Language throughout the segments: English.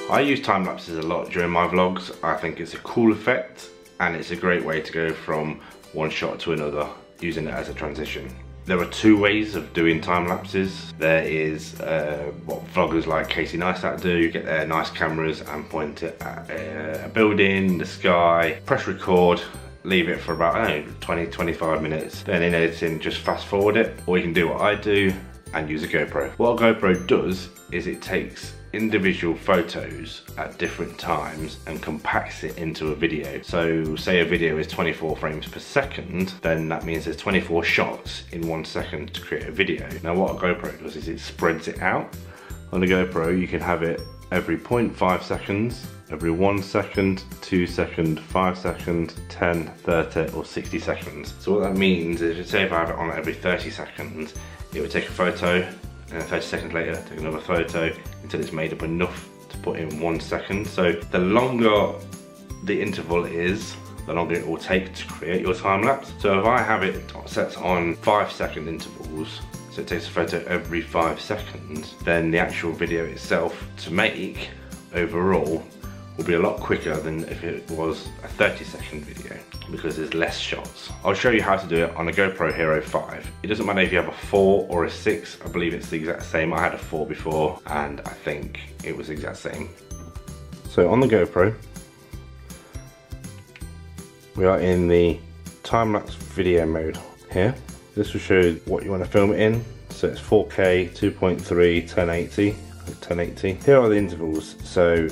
I use time lapses a lot during my vlogs. I think it's a cool effect and it's a great way to go from one shot to another using it as a transition. There are two ways of doing time lapses. There is what vloggers like Casey Neistat do. You get their nice cameras and point it at a building, the sky, press record, leave it for about, I don't know, 20-25 minutes. Then in editing, just fast forward it. Or you can do what I do and use a GoPro. What a GoPro does is it takes individual photos at different times and compacts it into a video. So say a video is 24 frames per second, then that means there's 24 shots in 1 second to create a video. Now what a GoPro does is it spreads it out. On a GoPro you can have it every 0.5 seconds, every 1 second, 2 seconds, 5 seconds, 10, 30 or 60 seconds. So what that means is, say if I have it on every 30 seconds, it would take a photo and 30 seconds later take another photo until it's made up enough to put in 1 second. So the longer the interval is, the longer it will take to create your time lapse. So if I have it set on 5-second intervals, so it takes a photo every 5 seconds, then the actual video itself to make overall will be a lot quicker than if it was a 30-second video, because there's less shots. I'll show you how to do it on a GoPro Hero 5. It doesn't matter if you have a 4 or a 6, I believe it's the exact same. I had a 4 before and I think it was the exact same. So on the GoPro, we are in the time-lapse video mode here. This will show what you want to film it in. So it's 4K, 2.3, 1080. Here are the intervals. So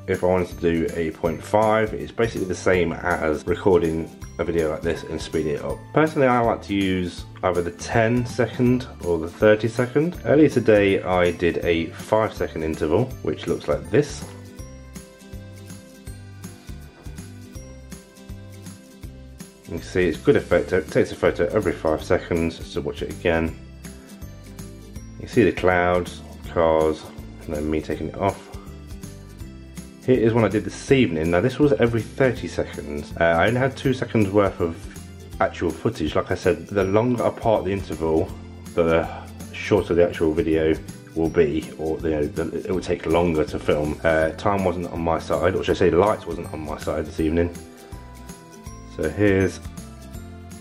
if I wanted to do a 0.5, it's basically the same as recording a video like this and speeding it up. Personally, I like to use either the 10-second or the 30-second. Earlier today, I did a 5-second interval, which looks like this. You can see it's good effect. It takes a photo every 5 seconds, so watch it again. You see the clouds, cars, and then me taking it off. Here is one I did this evening. Now this was every 30 seconds. I only had 2 seconds worth of actual footage. Like I said, the longer apart the interval, the shorter the actual video will be, or it will take longer to film. Time wasn't on my side, or should I say lights wasn't on my side this evening. So here's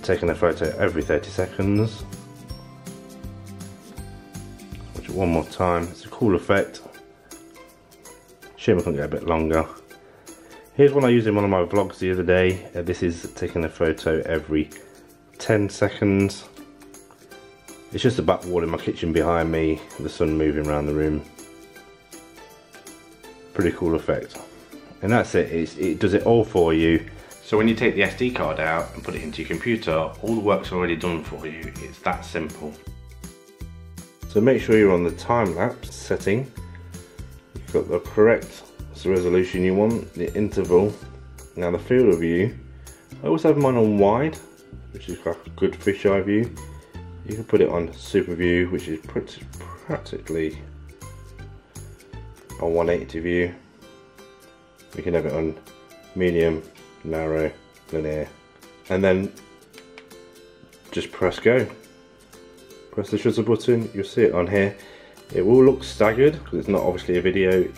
taking a photo every 30 seconds. Watch it one more time. It's a cool effect. Shame I couldn't get a bit longer. Here's one I used in one of my vlogs the other day. This is taking a photo every 10 seconds. It's just the back wall in my kitchen behind me, the sun moving around the room. Pretty cool effect. And that's it, it does it all for you. So when you take the SD card out and put it into your computer, all the work's already done for you. It's that simple. So make sure you're on the time-lapse setting. You've got the correct resolution you want, the interval. Now the field of view, I always have mine on wide, which is like a good fisheye view. You can put it on super view, which is practically a 180 view. You can have it on medium, narrow, linear, and then just press go. Press the shutter button, you'll see it on here. It will look staggered because it's not obviously a video,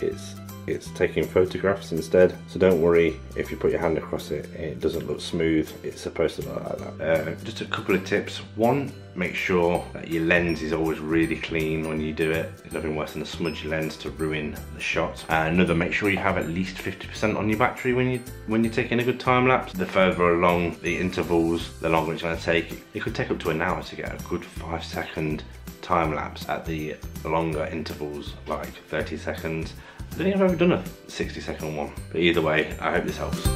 it's taking photographs instead. So don't worry if you put your hand across it, it doesn't look smooth. It's supposed to look like that. Just a couple of tips. One, make sure that your lens is always really clean when you do it. There's nothing worse than a smudgy lens to ruin the shot. Another, make sure you have at least 50% on your battery when you're taking a good time lapse. The further along the intervals, the longer it's going to take. It could take up to an hour to get a good 5-second time lapse at the longer intervals, like 30 seconds. I don't think I've ever done a 60-second one, but either way, I hope this helps.